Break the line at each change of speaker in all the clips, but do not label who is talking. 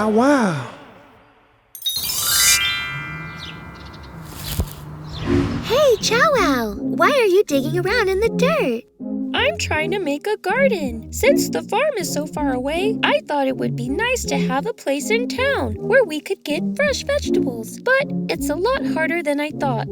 Chow Wow.
Hey, Chow Wow! Why are you digging around in the dirt?
I'm trying to make a garden. Since the farm is so far away, I thought it would be nice to have a place in town where we could get fresh vegetables. But it's a lot harder than I thought.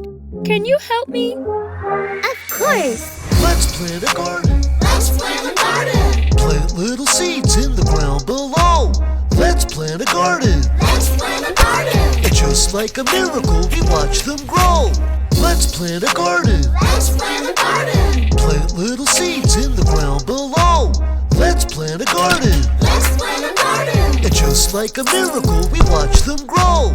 Can you help me?
Of course!
Let's plant a garden.
Let's plant a garden!
Plant little seeds in the ground below. Let's plant a garden.
Let's plant a garden!
And just like a miracle, we watch them grow. Let's plant a garden.
Let's plant a garden!
Plant little seeds in the ground below. Let's plant a garden.
Let's plant a garden!
And just like a miracle, we watch them grow.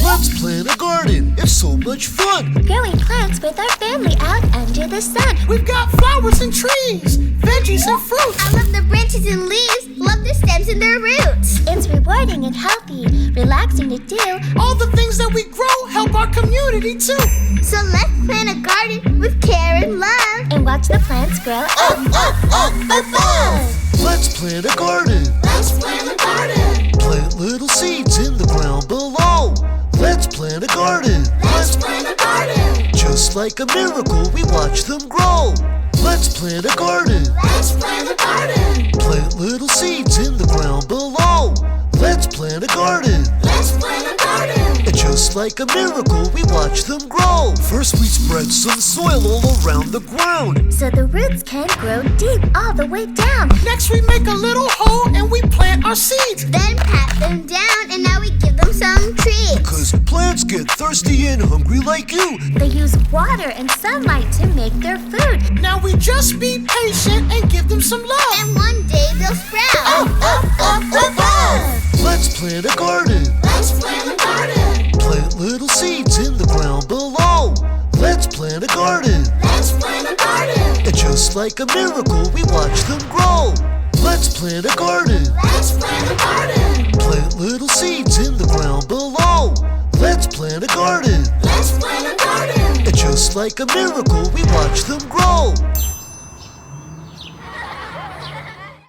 Let's plant a garden. It's so much fun.
Growing plants with our family out under the sun.
We've got flowers and trees, veggies and fruit.
I love the branches and leaves, love the stems and their roots. It's rewarding and healthy, relaxing to do.
All the things that we grow help our community too.
So let's plant a garden with care and love. And watch the plants grow up, above.
Let's plant a garden.
Let's plant a garden.
Plant little seeds in the ground below. Let's plant a garden.
Let's plant a garden.
Just like a miracle, we watch them grow. Let's plant a garden.
Let's plant a garden.
Plant little seeds in the ground below. Let's plant a garden.
Let's plant a garden.
And just like a miracle, we watch them grow. First we spread some soil all around the ground.
So the roots can grow deep all the way down.
Next we make a little hole and we plant our seeds.
Then pat them down and now we give them some treats.
Cause plants get thirsty and hungry like you.
They use water and sunlight to make their food.
Now we just be patient and give them some love.
And one day they'll sprout. Above.
Let's plant a garden.
Let's plant a garden.
Plant little seeds in the ground below. Let's plant a garden.
Let's plant a garden.
And just like a miracle, we watch them grow. Let's plant a garden.
Let's plant a garden.
Plant little seeds in the ground below. Let's plant a garden.
Let's plant a garden.
And just like a miracle, we watch them grow.